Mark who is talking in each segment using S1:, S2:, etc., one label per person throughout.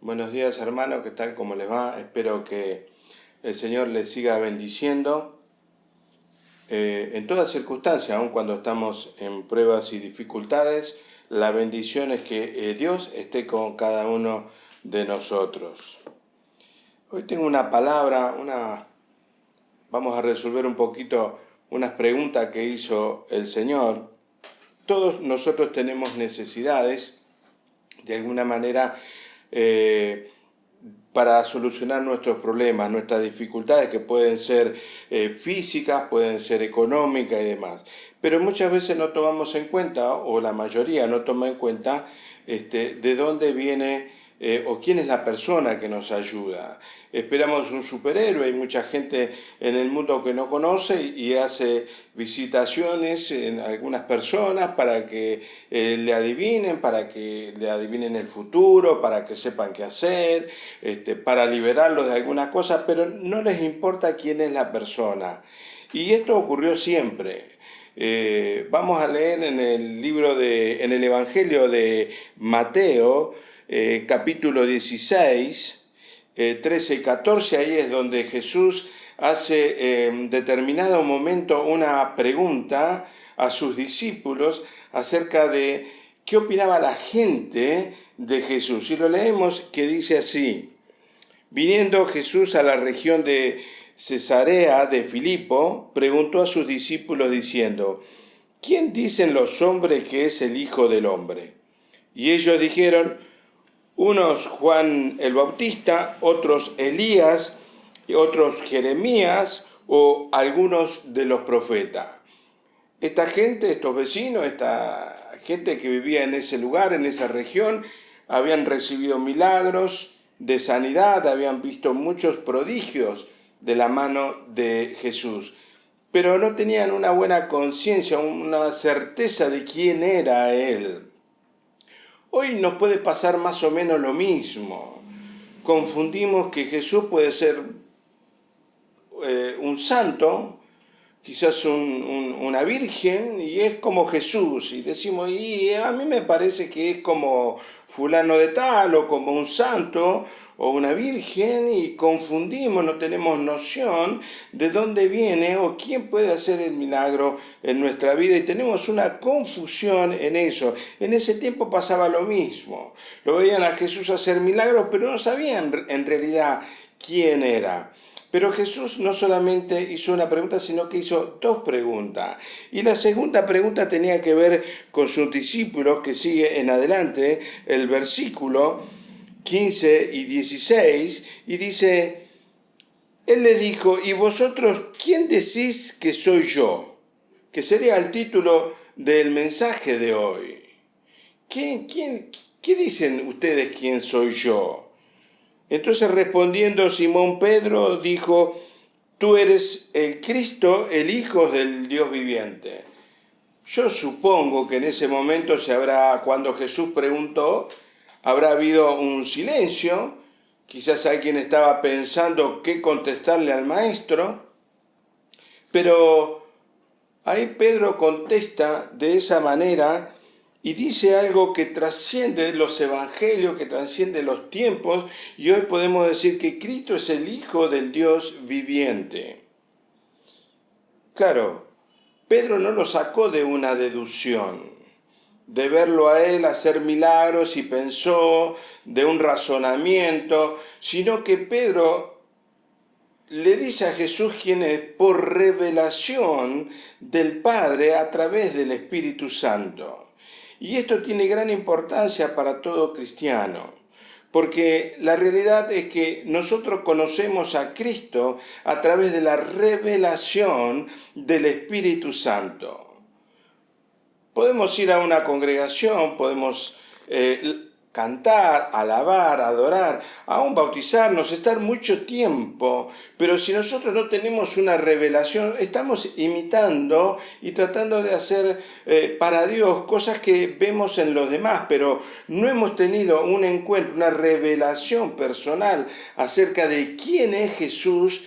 S1: Buenos días, hermanos, ¿qué tal? ¿Cómo les va? Espero que el Señor les siga bendiciendo en todas circunstancias, aun cuando estamos en pruebas y dificultades. La bendición es que Dios esté con cada uno de nosotros. Hoy tengo una palabra, vamos a resolver un poquito unas preguntas que hizo el Señor. Todos nosotros tenemos necesidades, de alguna manera, para solucionar nuestros problemas, nuestras dificultades, que pueden ser físicas, pueden ser económicas y demás. Pero muchas veces no tomamos en cuenta, o la mayoría no toma en cuenta, de dónde viene o quién es la persona que nos ayuda. Esperamos un superhéroe, hay mucha gente en el mundo que no conoce y hace visitaciones en algunas personas para que le adivinen el futuro, para que sepan qué hacer, para liberarlos de algunas cosas, pero no les importa quién es la persona. Y esto ocurrió siempre. Vamos a leer en el Evangelio de Mateo, capítulo 16, 13 y 14, ahí es donde Jesús hace en determinado momento una pregunta a sus discípulos acerca de qué opinaba la gente de Jesús. Y lo leemos, que dice así: viniendo Jesús a la región de Cesarea de Filipo, preguntó a sus discípulos diciendo: ¿quién dicen los hombres que es el Hijo del Hombre? Y ellos dijeron: unos Juan el Bautista, otros Elías, otros Jeremías o algunos de los profetas. Esta gente, estos vecinos, esta gente que vivía en ese lugar, en esa región, habían recibido milagros de sanidad, habían visto muchos prodigios de la mano de Jesús, pero no tenían una buena conciencia, una certeza de quién era Él. Hoy nos puede pasar más o menos lo mismo. Confundimos que Jesús puede ser un santo, quizás una virgen, y es como Jesús, y decimos, y a mí me parece que es como fulano de tal, o como un santo, o una virgen, y confundimos, no tenemos noción de dónde viene o quién puede hacer el milagro en nuestra vida, y tenemos una confusión en eso. En ese tiempo pasaba lo mismo, lo veían a Jesús hacer milagros, pero no sabían en realidad quién era. Pero Jesús no solamente hizo una pregunta, sino que hizo dos preguntas. Y la segunda pregunta tenía que ver con sus discípulos, que sigue en adelante el versículo 15 y 16, y dice: Él le dijo: ¿y vosotros quién decís que soy yo? Que sería el título del mensaje de hoy. ¿Qué dicen ustedes quién soy yo? Entonces, respondiendo Simón Pedro, dijo: tú eres el Cristo, el Hijo del Dios viviente. Yo supongo que en ese momento cuando Jesús preguntó, habrá habido un silencio. Quizás alguien estaba pensando qué contestarle al maestro, pero ahí Pedro contesta de esa manera y dice algo que trasciende los evangelios, que trasciende los tiempos, y hoy podemos decir que Cristo es el Hijo del Dios viviente. Claro, Pedro no lo sacó de una deducción, de verlo a él hacer milagros y pensó de un razonamiento, sino que Pedro le dice a Jesús quién es por revelación del Padre a través del Espíritu Santo. Y esto tiene gran importancia para todo cristiano, porque la realidad es que nosotros conocemos a Cristo a través de la revelación del Espíritu Santo. Podemos ir a una congregación, podemos cantar, alabar, adorar, aún bautizarnos, estar mucho tiempo, pero si nosotros no tenemos una revelación, estamos imitando y tratando de hacer para Dios cosas que vemos en los demás, pero no hemos tenido un encuentro, una revelación personal acerca de quién es Jesús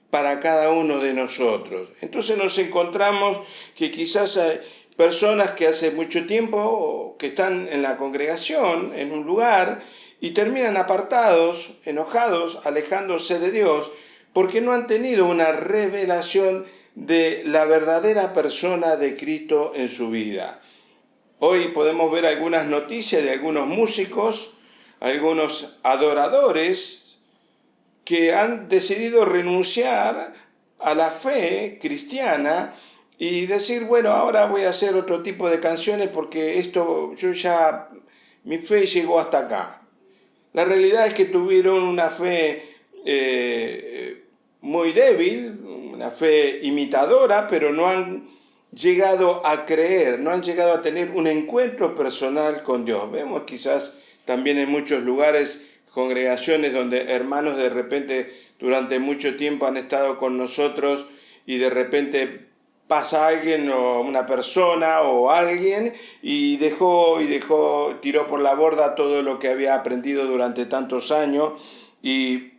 S1: para cada uno de nosotros. Entonces nos encontramos que quizás hay personas que hace mucho tiempo que están en la congregación, en un lugar, y terminan apartados, enojados, alejándose de Dios, porque no han tenido una revelación de la verdadera persona de Cristo en su vida. Hoy podemos ver algunas noticias de algunos músicos, algunos adoradores que han decidido renunciar a la fe cristiana y decir, bueno, ahora voy a hacer otro tipo de canciones porque mi fe llegó hasta acá. La realidad es que tuvieron una fe muy débil, una fe imitadora, pero no han llegado a creer, no han llegado a tener un encuentro personal con Dios. Vemos quizás también en muchos lugares congregaciones donde hermanos de repente durante mucho tiempo han estado con nosotros y de repente pasa alguien o una persona o alguien y tiró por la borda todo lo que había aprendido durante tantos años y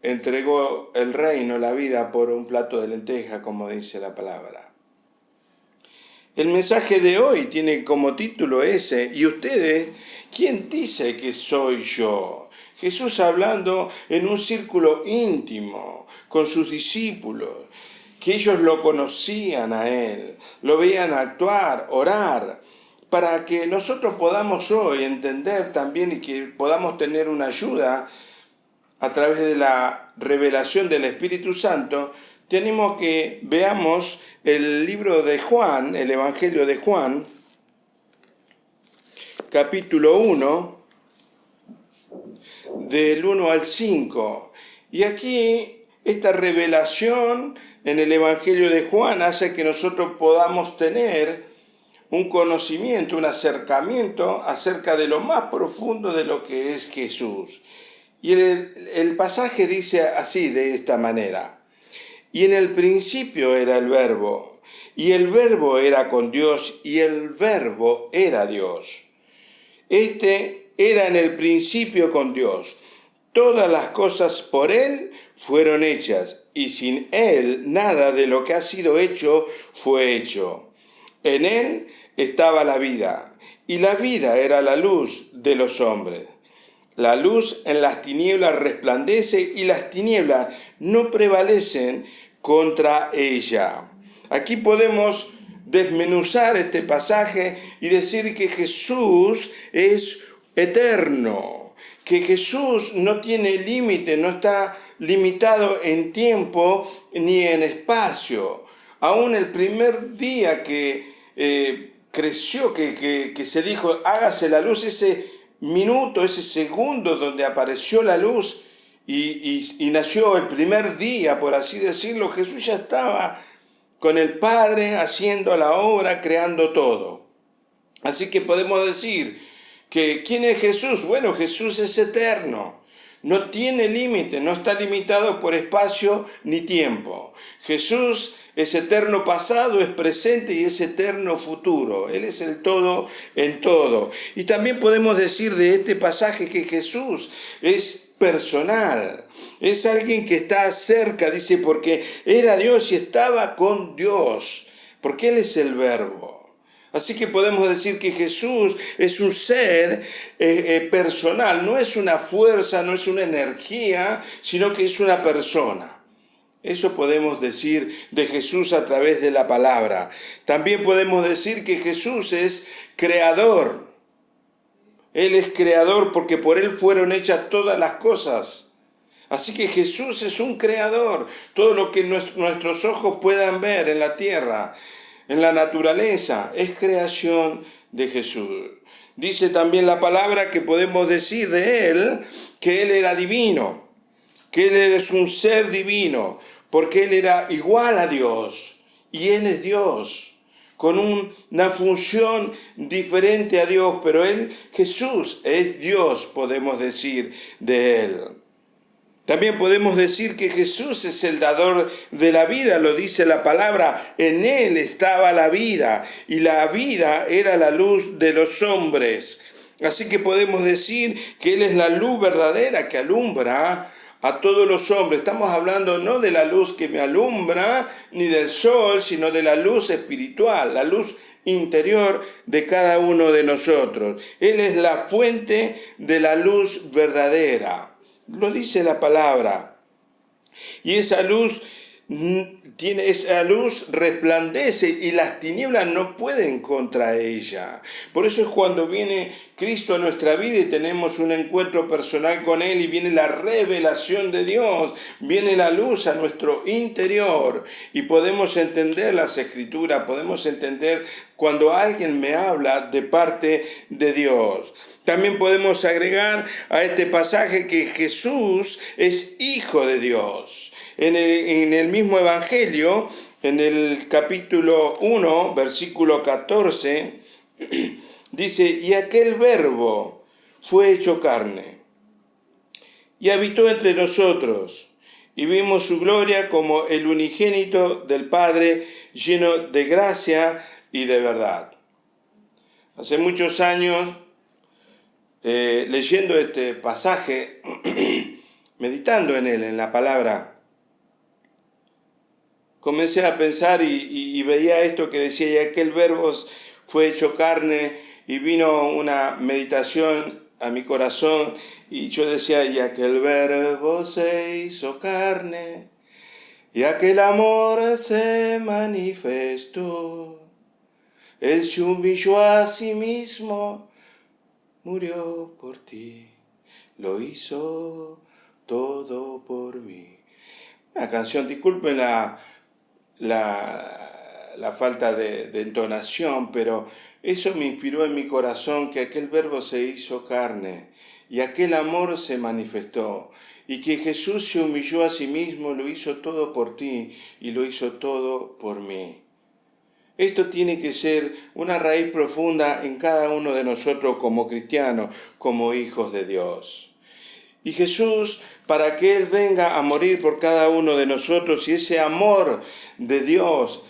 S1: entregó el reino, la vida, por un plato de lenteja, como dice la palabra. El mensaje de hoy tiene como título ese, ¿y ustedes quién dice que soy yo? Jesús hablando en un círculo íntimo con sus discípulos, que ellos lo conocían a Él, lo veían actuar, orar, para que nosotros podamos hoy entender también y que podamos tener una ayuda a través de la revelación del Espíritu Santo. Tenemos que veamos el libro de Juan, el Evangelio de Juan, capítulo 1, del 1 al 5. Y aquí esta revelación en el Evangelio de Juan hace que nosotros podamos tener un conocimiento, un acercamiento acerca de lo más profundo de lo que es Jesús. Y el pasaje dice así, de esta manera: y en el principio era el Verbo, y el Verbo era con Dios, y el Verbo era Dios. Este era en el principio con Dios. Todas las cosas por Él fueron hechas, y sin Él nada de lo que ha sido hecho fue hecho. En Él estaba la vida, y la vida era la luz de los hombres. La luz en las tinieblas resplandece y las tinieblas no prevalecen contra ella. Aquí podemos desmenuzar este pasaje y decir que Jesús es eterno, que Jesús no tiene límite, no está limitado en tiempo ni en espacio. Aún el primer día que creció, que se dijo, hágase la luz, ese minuto, ese segundo donde apareció la luz y nació el primer día, por así decirlo, Jesús ya estaba con el Padre haciendo la obra, creando todo. Así que podemos decir que ¿quién es Jesús? Bueno, Jesús es eterno, no tiene límite, no está limitado por espacio ni tiempo. Jesús es eterno pasado, es presente y es eterno futuro. Él es el todo en todo. Y también podemos decir de este pasaje que Jesús es personal. Es alguien que está cerca, dice, porque era Dios y estaba con Dios. Porque Él es el Verbo. Así que podemos decir que Jesús es un ser personal. No es una fuerza, no es una energía, sino que es una persona. Eso podemos decir de Jesús a través de la palabra. También podemos decir que Jesús es creador. Él es creador porque por Él fueron hechas todas las cosas. Así que Jesús es un creador. Todo lo que nuestros ojos puedan ver en la tierra, en la naturaleza, es creación de Jesús. Dice también la palabra que podemos decir de Él que Él era divino, que Él es un ser divino, porque Él era igual a Dios, y Él es Dios, con una función diferente a Dios, pero Jesús es Dios, podemos decir de Él. También podemos decir que Jesús es el dador de la vida, lo dice la palabra, en Él estaba la vida, y la vida era la luz de los hombres. Así que podemos decir que Él es la luz verdadera que alumbra a todos los hombres. Estamos hablando no de la luz que me alumbra, ni del sol, sino de la luz espiritual, la luz interior de cada uno de nosotros. Él es la fuente de la luz verdadera. Lo dice la palabra. Y esa luz resplandece y las tinieblas no pueden contra ella. Por eso es cuando viene Cristo a nuestra vida y tenemos un encuentro personal con Él y viene la revelación de Dios, viene la luz a nuestro interior y podemos entender las Escrituras, podemos entender cuando alguien me habla de parte de Dios. También podemos agregar a este pasaje que Jesús es Hijo de Dios. En el mismo Evangelio, en el capítulo 1, versículo 14, dice, y aquel Verbo fue hecho carne y habitó entre nosotros, y vimos su gloria como el unigénito del Padre, lleno de gracia y de verdad. Hace muchos años, leyendo este pasaje, meditando en él, en la palabra, comencé a pensar y veía esto que decía, y aquel Verbo fue hecho carne, y vino una meditación a mi corazón, y yo decía, y aquel Verbo se hizo carne, y aquel amor se manifestó. Él se humilló a sí mismo, murió por ti, lo hizo todo por mí. Una canción, disculpen la falta de entonación, pero eso me inspiró en mi corazón que aquel Verbo se hizo carne y aquel amor se manifestó y que Jesús se humilló a sí mismo, lo hizo todo por ti y lo hizo todo por mí. Esto tiene que ser una raíz profunda en cada uno de nosotros como cristianos, como hijos de Dios. Y Jesús, para que Él venga a morir por cada uno de nosotros, y ese amor de Dios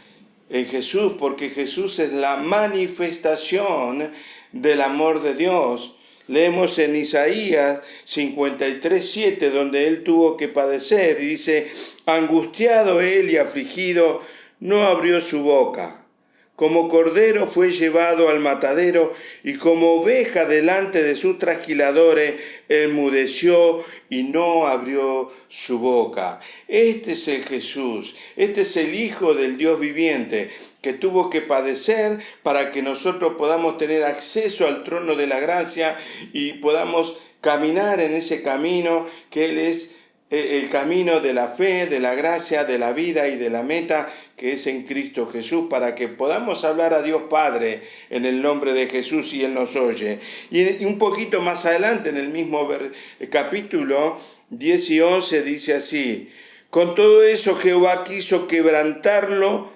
S1: en Jesús, porque Jesús es la manifestación del amor de Dios. Leemos en Isaías 53:7, donde Él tuvo que padecer, y dice, angustiado Él y afligido, no abrió su boca. Como cordero fue llevado al matadero, y como oveja delante de sus trasquiladores, enmudeció y no abrió su boca. Este es el Jesús, este es el Hijo del Dios viviente, que tuvo que padecer para que nosotros podamos tener acceso al trono de la gracia y podamos caminar en ese camino que Él es el camino de la fe, de la gracia, de la vida y de la meta que es en Cristo Jesús, para que podamos hablar a Dios Padre en el nombre de Jesús y Él nos oye. Y un poquito más adelante, en el mismo capítulo 10 y 11, dice así, con todo eso Jehová quiso quebrantarlo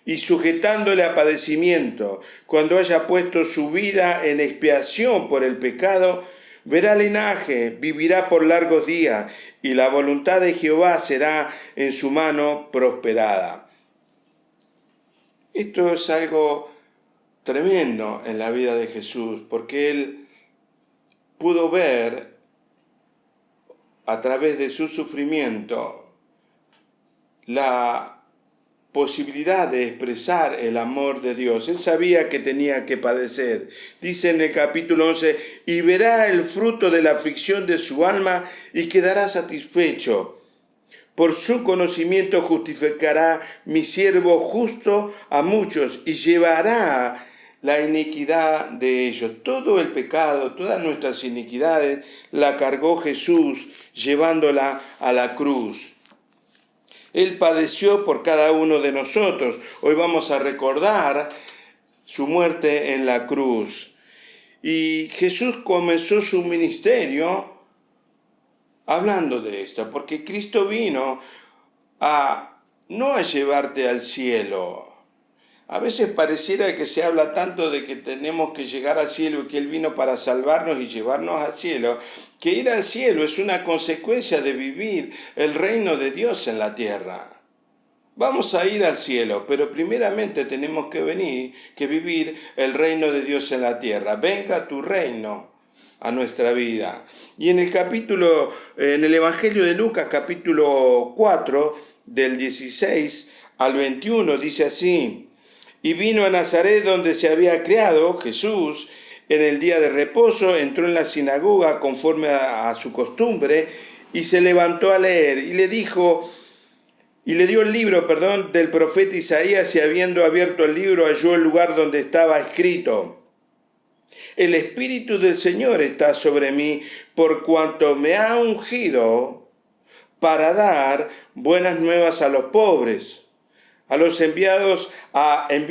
S1: y sujetándole a padecimiento, cuando haya puesto su vida en expiación por el pecado, verá linaje, vivirá por largos días, y la voluntad de Jehová será en su mano prosperada. Esto es algo tremendo en la vida de Jesús, porque Él pudo ver a través de su sufrimiento la posibilidad de expresar el amor de Dios. Él sabía que tenía que padecer. Dice en el capítulo 11, y verá el fruto de la aflicción de su alma y quedará satisfecho. Por su conocimiento justificará mi siervo justo a muchos y llevará la iniquidad de ellos. Todo el pecado, todas nuestras iniquidades la cargó Jesús llevándola a la cruz. Él padeció por cada uno de nosotros. Hoy vamos a recordar su muerte en la cruz. Y Jesús comenzó su ministerio hablando de esto, porque Cristo vino no a llevarte al cielo. A veces pareciera que se habla tanto de que tenemos que llegar al cielo y que Él vino para salvarnos y llevarnos al cielo, que ir al cielo es una consecuencia de vivir el reino de Dios en la tierra. Vamos a ir al cielo, pero primeramente tenemos que vivir el reino de Dios en la tierra. Venga tu reino a nuestra vida. Y en el Evangelio de Lucas, capítulo 4, del 16 al 21, dice así, Y vino a Nazaret donde se había criado Jesús. En el día de reposo entró en la sinagoga conforme a su costumbre y se levantó a leer y le dio el libro, del profeta Isaías, y habiendo abierto el libro halló el lugar donde estaba escrito: El Espíritu del Señor está sobre mí, por cuanto me ha ungido para dar buenas nuevas a los pobres.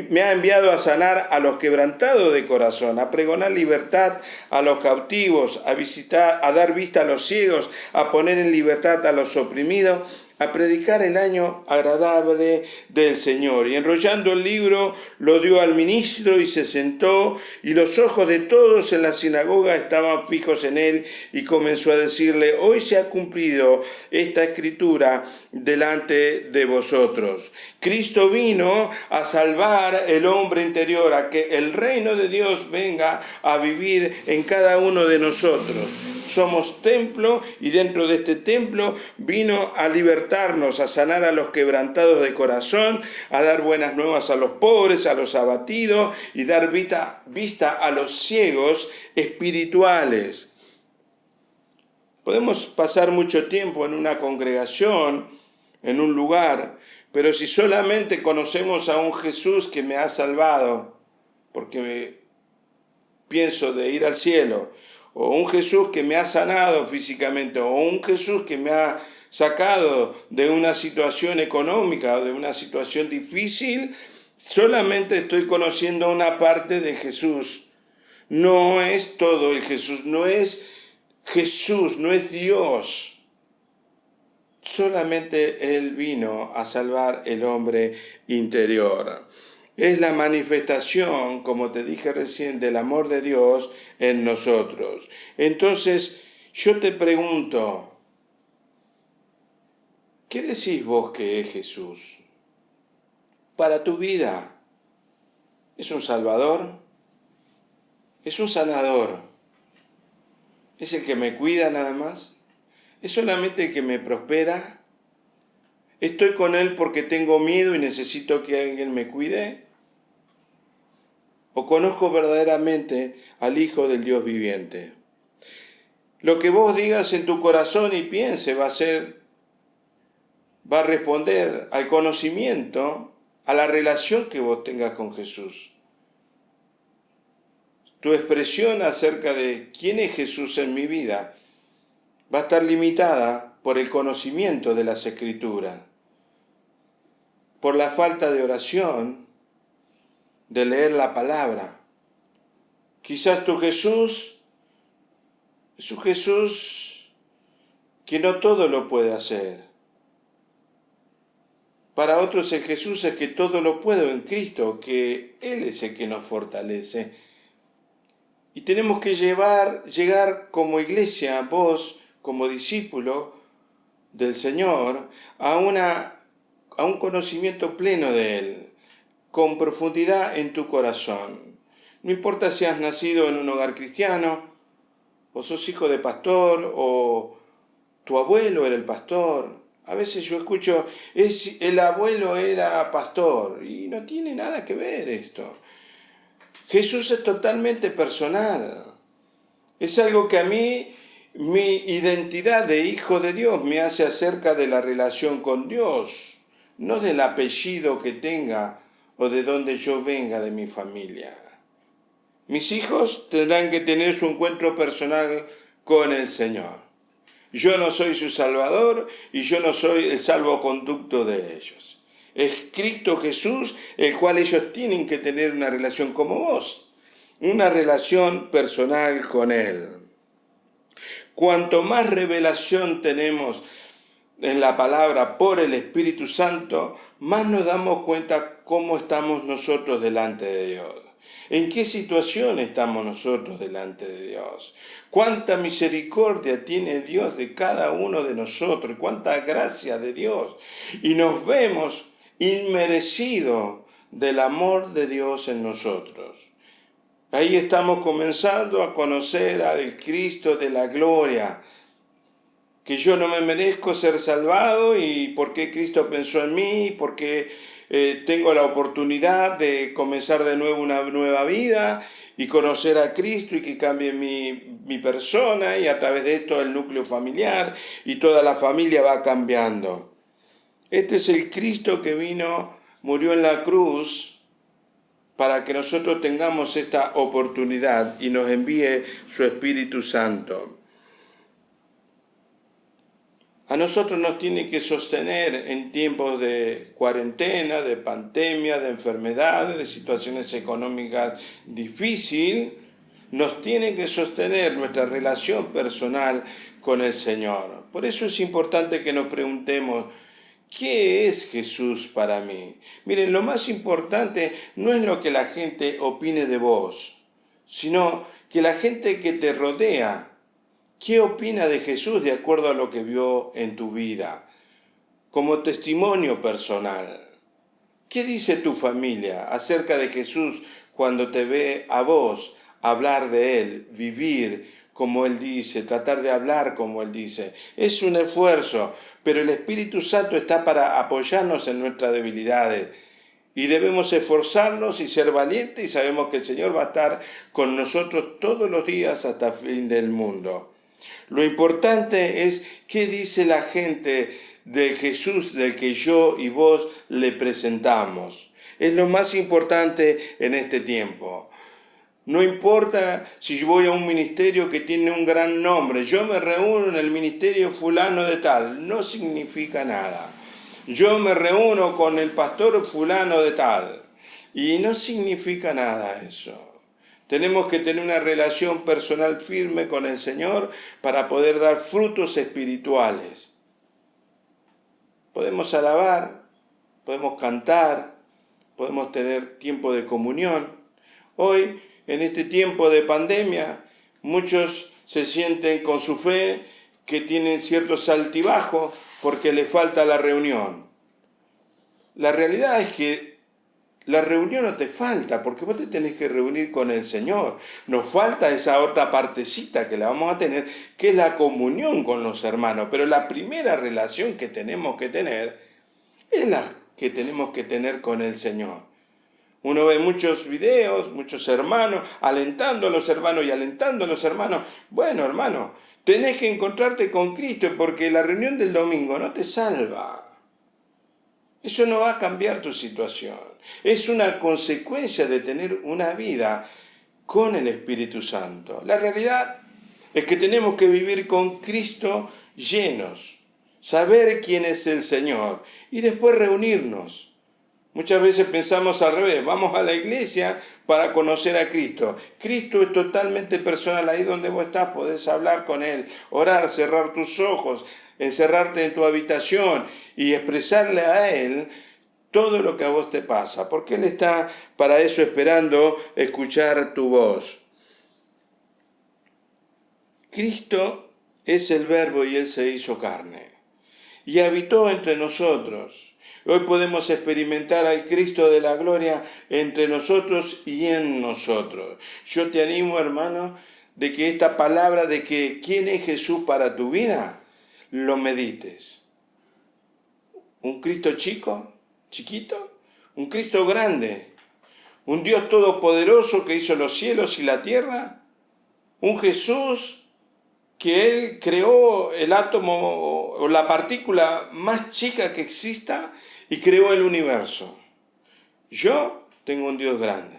S1: Me ha enviado a sanar a los quebrantados de corazón, a pregonar libertad a los cautivos, a dar vista a los ciegos, a poner en libertad a los oprimidos, a predicar el año agradable del Señor. Y enrollando el libro, lo dio al ministro y se sentó, y los ojos de todos en la sinagoga estaban fijos en él, y comenzó a decirle: Hoy se ha cumplido esta escritura delante de vosotros. Cristo vino a salvar el hombre interior, a que el reino de Dios venga a vivir en cada uno de nosotros. Somos templo, y dentro de este templo vino a libertarnos, a sanar a los quebrantados de corazón, a dar buenas nuevas a los pobres, a los abatidos, y dar vista a los ciegos espirituales. Podemos pasar mucho tiempo en una congregación, en un lugar, pero si solamente conocemos a un Jesús que me ha salvado, porque pienso de ir al cielo, o un Jesús que me ha sanado físicamente, o un Jesús que me ha sacado de una situación económica o de una situación difícil, solamente estoy conociendo una parte de Jesús. No es todo el Jesús, no es Jesús, no es Dios. Solamente Él vino a salvar el hombre interior. Es la manifestación, como te dije recién, del amor de Dios en nosotros. Entonces, yo te pregunto, ¿qué decís vos que es Jesús para tu vida? ¿Es un salvador? ¿Es un sanador? ¿Es el que me cuida nada más? ¿Es solamente el que me prospera? ¿Estoy con Él porque tengo miedo y necesito que alguien me cuide? ¿O conozco verdaderamente al Hijo del Dios viviente? Lo que vos digas en tu corazón y piense va a responder al conocimiento, a la relación que vos tengas con Jesús. Tu expresión acerca de quién es Jesús en mi vida va a estar limitada por el conocimiento de las Escrituras, por la falta de oración, de leer la palabra. Quizás tu Jesús es un Jesús que no todo lo puede hacer. Para otros el Jesús es que todo lo puedo en Cristo, que Él es el que nos fortalece. Y tenemos que llegar como iglesia, vos como discípulo del Señor, a un conocimiento pleno de Él, con profundidad en tu corazón. No importa si has nacido en un hogar cristiano, o sos hijo de pastor, o tu abuelo era el pastor. A veces yo escucho, el abuelo era pastor, y no tiene nada que ver esto. Jesús es totalmente personal. Es algo que a mí, mi identidad de hijo de Dios me hace acerca de la relación con Dios, no del apellido que tenga o de donde yo venga de mi familia. Mis hijos tendrán que tener su encuentro personal con el Señor. Yo no soy su Salvador y yo no soy el salvoconducto de ellos. Es Cristo Jesús el cual ellos tienen que tener una relación como vos, una relación personal con Él. Cuanto más revelación tenemos en la palabra por el Espíritu Santo, más nos damos cuenta cómo estamos nosotros delante de Dios. ¿En qué situación estamos nosotros delante de Dios? Cuánta misericordia tiene Dios de cada uno de nosotros, cuánta gracia de Dios. Y nos vemos inmerecidos del amor de Dios en nosotros. Ahí estamos comenzando a conocer al Cristo de la gloria, que yo no me merezco ser salvado y por qué Cristo pensó en mí, porque tengo la oportunidad de comenzar de nuevo una nueva vida y conocer a Cristo y que cambie mi persona, y a través de esto el núcleo familiar y toda la familia va cambiando. Este es el Cristo que vino, murió en la cruz para que nosotros tengamos esta oportunidad y nos envíe su Espíritu Santo. A nosotros nos tiene que sostener en tiempos de cuarentena, de pandemia, de enfermedades, de situaciones económicas difíciles. Nos tiene que sostener nuestra relación personal con el Señor. Por eso es importante que nos preguntemos, ¿qué es Jesús para mí? Miren, lo más importante no es lo que la gente opine de vos, sino que la gente que te rodea, ¿qué opina de Jesús de acuerdo a lo que vio en tu vida? Como testimonio personal. ¿Qué dice tu familia acerca de Jesús cuando te ve a vos hablar de Él, vivir como Él dice, tratar de hablar como Él dice? Es un esfuerzo, pero el Espíritu Santo está para apoyarnos en nuestras debilidades. Y debemos esforzarnos y ser valientes, y sabemos que el Señor va a estar con nosotros todos los días hasta el fin del mundo. Lo importante es qué dice la gente de Jesús del que yo y vos le presentamos. Es lo más importante en este tiempo. No importa si yo voy a un ministerio que tiene un gran nombre, yo me reúno en el ministerio fulano de tal, no significa nada. Yo me reúno con el pastor fulano de tal, y no significa nada eso. Tenemos que tener una relación personal firme con el Señor para poder dar frutos espirituales. Podemos alabar, podemos cantar, podemos tener tiempo de comunión. Hoy, en este tiempo de pandemia, muchos se sienten con su fe que tienen ciertos altibajos porque les falta la reunión. La realidad es que la reunión no te falta, porque vos te tenés que reunir con el Señor. Nos falta esa otra partecita que la vamos a tener, que es la comunión con los hermanos. Pero la primera relación que tenemos que tener es la que tenemos que tener con el Señor. Uno ve muchos videos, muchos hermanos, alentando a los hermanos y alentando a los hermanos. Bueno, hermano, tenés que encontrarte con Cristo, porque la reunión del domingo no te salva. Eso no va a cambiar tu situación. Es una consecuencia de tener una vida con el Espíritu Santo. La realidad es que tenemos que vivir con Cristo llenos, saber quién es el Señor y después reunirnos. Muchas veces pensamos al revés, vamos a la iglesia para conocer a Cristo. Cristo es totalmente personal, ahí donde vos estás podés hablar con Él, orar, cerrar tus ojos, encerrarte en tu habitación y expresarle a Él todo lo que a vos te pasa, porque Él está para eso esperando escuchar tu voz. Cristo es el Verbo y Él se hizo carne y habitó entre nosotros. Hoy podemos experimentar al Cristo de la gloria entre nosotros y en nosotros. Yo te animo, hermano, de que esta palabra de que quién es Jesús para tu vida, lo medites. ¿Un Cristo chico? ¿Chiquito? ¿Un Cristo grande? ¿Un Dios todopoderoso que hizo los cielos y la tierra? ¿Un Jesús que Él creó el átomo o la partícula más chica que exista y creó el universo? Yo tengo un Dios grande.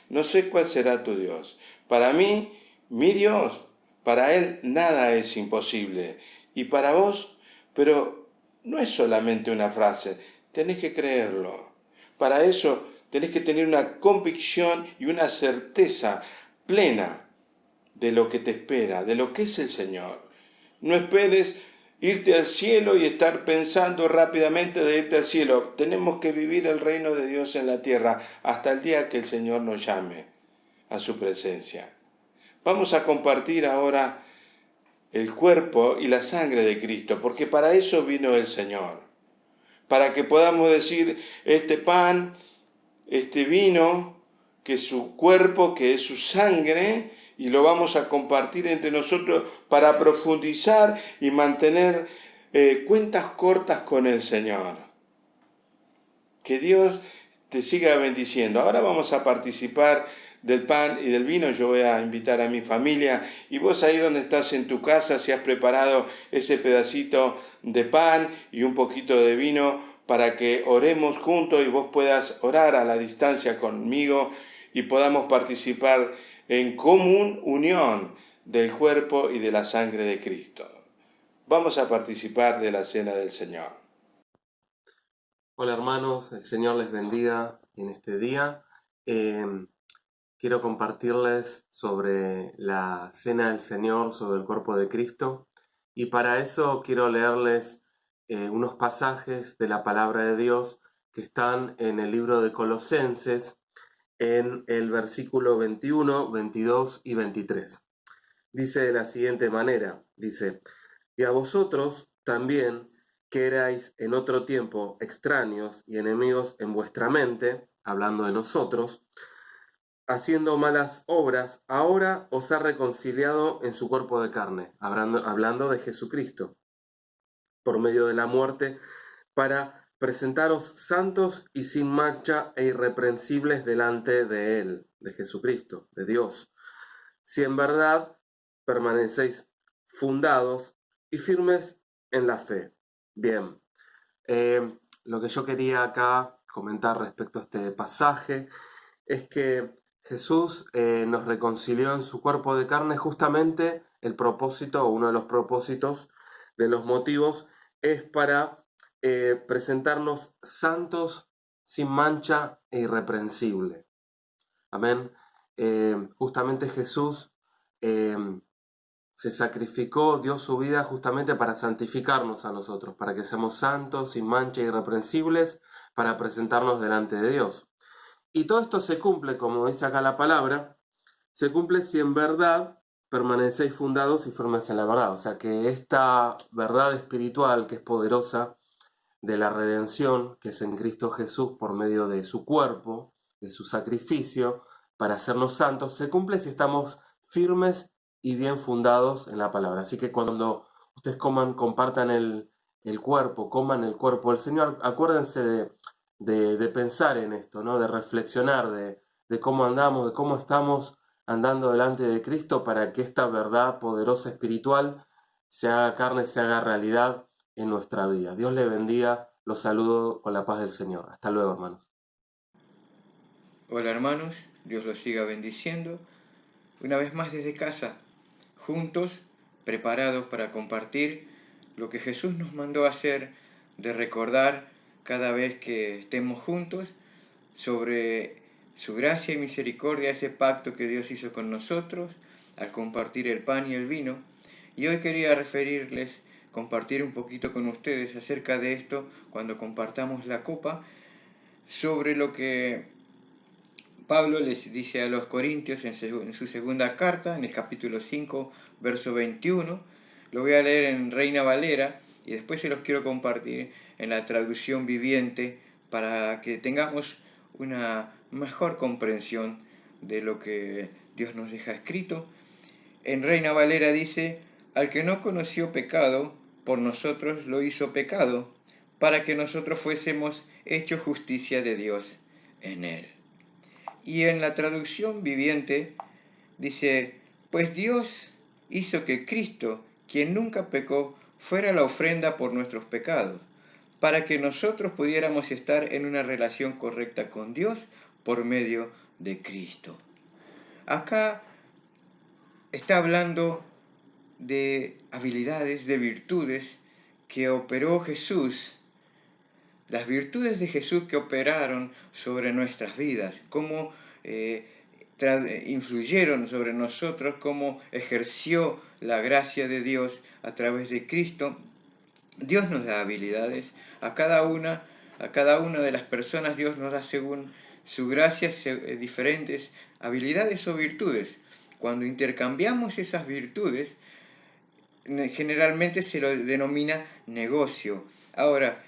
S1: No sé cuál será tu Dios. Para mí, mi Dios, para Él nada es imposible. Y para vos, pero no es solamente una frase, tenés que creerlo. Para eso tenés que tener una convicción y una certeza plena de lo que te espera, de lo que es el Señor. No esperes irte al cielo y estar pensando rápidamente de irte al cielo. Tenemos que vivir el reino de Dios en la tierra hasta el día que el Señor nos llame a su presencia. Vamos a compartir ahora el cuerpo y la sangre de Cristo, porque para eso vino el Señor. Para que podamos decir, este pan, este vino, que es su cuerpo, que es su sangre, y lo vamos a compartir entre nosotros para profundizar y mantener cuentas cortas con el Señor. Que Dios te siga bendiciendo. Ahora vamos a participar del pan y del vino. Yo voy a invitar a mi familia y vos ahí donde estás en tu casa, si has preparado ese pedacito de pan y un poquito de vino para que oremos juntos y vos puedas orar a la distancia conmigo y podamos participar en común unión del cuerpo y de la sangre de Cristo. Vamos a participar de la cena del Señor.
S2: Hola hermanos, el Señor les bendiga en este día. Quiero compartirles sobre la cena del Señor, sobre el cuerpo de Cristo. Y para eso quiero leerles unos pasajes de la palabra de Dios que están en el libro de Colosenses, en el versículo 21, 22 y 23. Dice de la siguiente manera, dice, y a vosotros también, que erais en otro tiempo extraños y enemigos en vuestra mente, hablando de nosotros, haciendo malas obras, ahora os ha reconciliado en su cuerpo de carne, hablando de Jesucristo, por medio de la muerte, para presentaros santos y sin mancha e irreprensibles delante de Él, de Jesucristo, de Dios. Si en verdad permanecéis fundados y firmes en la fe. Bien, lo que yo quería acá comentar respecto a este pasaje es que Jesús nos reconcilió en su cuerpo de carne. Justamente el propósito, o uno de los propósitos de los motivos, es para presentarnos santos, sin mancha e irreprensible. Amén. Justamente Jesús eh, se sacrificó, dio su vida justamente para santificarnos a nosotros, para que seamos santos, sin mancha, irreprensibles, para presentarnos delante de Dios. Y todo esto se cumple, como dice acá la palabra, se cumple si en verdad permanecéis fundados y firmes en la verdad. O sea que esta verdad espiritual que es poderosa de la redención, que es en Cristo Jesús por medio de su cuerpo, de su sacrificio, para hacernos santos, se cumple si estamos firmes y bien fundados en la palabra. Así que cuando ustedes compartan el cuerpo, coman el cuerpo del Señor, acuérdense de pensar en esto, ¿no? De reflexionar, de cómo andamos, de cómo estamos andando delante de Cristo para que esta verdad poderosa espiritual se haga carne, se haga realidad en nuestra vida. Dios le bendiga, los saludo con la paz del Señor. Hasta luego, hermanos.
S3: Hola hermanos, Dios los siga bendiciendo. Una vez más desde casa, juntos, preparados para compartir lo que Jesús nos mandó a hacer, de recordar cada vez que estemos juntos sobre su gracia y misericordia, ese pacto que Dios hizo con nosotros al compartir el pan y el vino. Y hoy quería compartir un poquito con ustedes acerca de esto cuando compartamos la copa, sobre lo que Pablo les dice a los Corintios en su segunda carta, en el capítulo 5, verso 21. Lo voy a leer en Reina Valera y después se los quiero compartir en la traducción viviente para que tengamos una mejor comprensión de lo que Dios nos deja escrito. En Reina Valera dice, al que no conoció pecado, por nosotros lo hizo pecado, para que nosotros fuésemos hechos justicia de Dios en él. Y en la traducción viviente dice, pues Dios hizo que Cristo, quien nunca pecó, fuera la ofrenda por nuestros pecados, para que nosotros pudiéramos estar en una relación correcta con Dios por medio de Cristo. Acá está hablando de habilidades, de virtudes que operó Jesús, las virtudes de Jesús que operaron sobre nuestras vidas, cómo influyeron sobre nosotros, cómo ejerció la gracia de Dios a través de Cristo. Dios nos da habilidades a cada una de las personas. Dios nos da según su gracia diferentes habilidades o virtudes. Cuando intercambiamos esas virtudes, generalmente se lo denomina negocio. Ahora,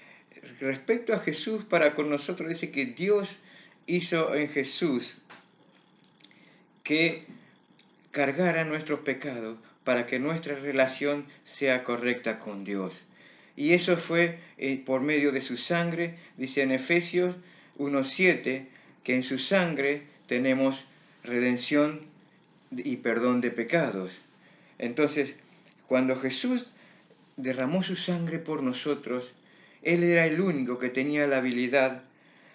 S3: respecto a Jesús, para con nosotros dice que Dios hizo en Jesús que cargara nuestros pecados para que nuestra relación sea correcta con Dios. y eso fue por medio de su sangre. Dice en Efesios 1:7 que en su sangre tenemos redención y perdón de pecados. Entonces, cuando Jesús derramó su sangre por nosotros, Él era el único que tenía la habilidad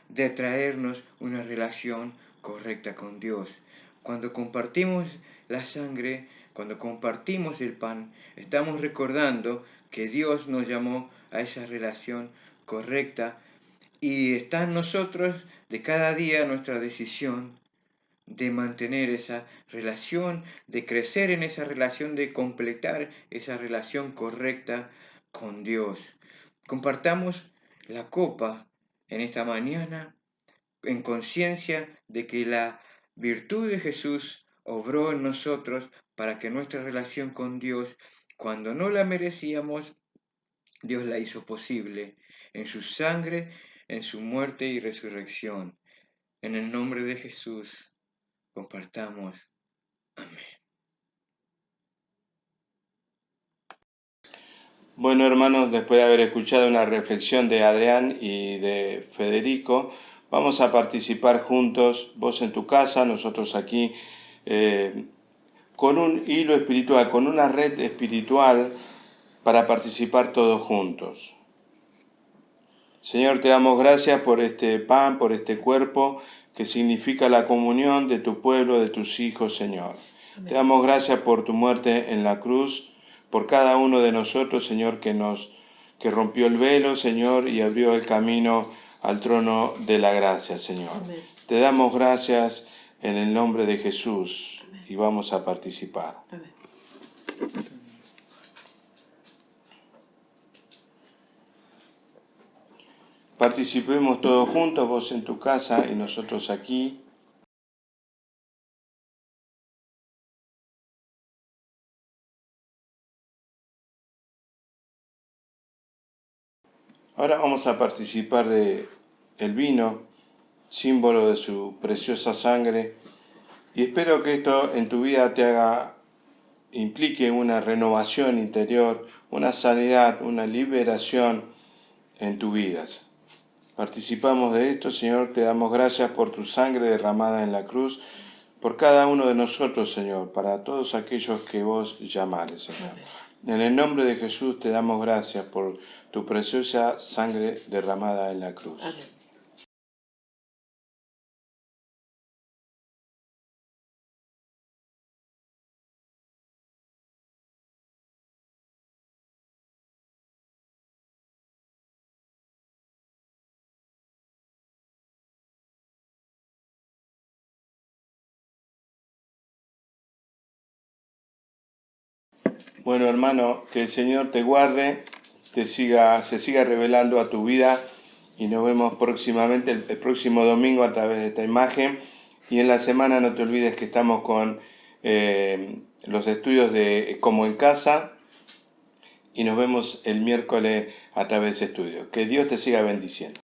S3: de traernos una relación correcta con Dios. Cuando compartimos la sangre, cuando compartimos el pan, estamos recordando que Dios nos llamó a esa relación correcta y está en nosotros de cada día nuestra decisión de mantener esa relación, de crecer en esa relación, de completar esa relación correcta con Dios. Compartamos la copa en esta mañana en conciencia de que la virtud de Jesús obró en nosotros para que nuestra relación con Dios, cuando no la merecíamos, Dios la hizo posible en su sangre, en su muerte y resurrección. En el nombre de Jesús, compartamos. Amén.
S1: Bueno, hermanos, después de haber escuchado una reflexión de Adrián y de Federico, vamos a participar juntos, vos en tu casa, nosotros aquí, con un hilo espiritual, con una red espiritual para participar todos juntos. Señor, te damos gracias por este pan, por este cuerpo que significa la comunión de tu pueblo, de tus hijos, Señor. Amén. Te damos gracias por tu muerte en la cruz, por cada uno de nosotros, Señor, que rompió el velo, Señor, y abrió el camino al trono de la gracia, Señor. Amén. Te damos gracias en el nombre de Jesús. Amén. Y vamos a participar. Amén. Participemos todos juntos, vos en tu casa y nosotros aquí. Ahora vamos a participar de el vino, símbolo de su preciosa sangre, y espero que esto en tu vida implique una renovación interior, una sanidad, una liberación en tu vida. Participamos de esto, Señor, te damos gracias por tu sangre derramada en la cruz, por cada uno de nosotros, Señor, para todos aquellos que vos llamares, Señor. Amén. En el nombre de Jesús te damos gracias por tu preciosa sangre derramada en la cruz. Amén. Bueno, hermano, que el Señor te guarde, se siga revelando a tu vida y nos vemos próximamente el próximo domingo a través de esta imagen. Y en la semana no te olvides que estamos con los estudios de Como en Casa y nos vemos el miércoles a través de ese estudio. Que Dios te siga bendiciendo.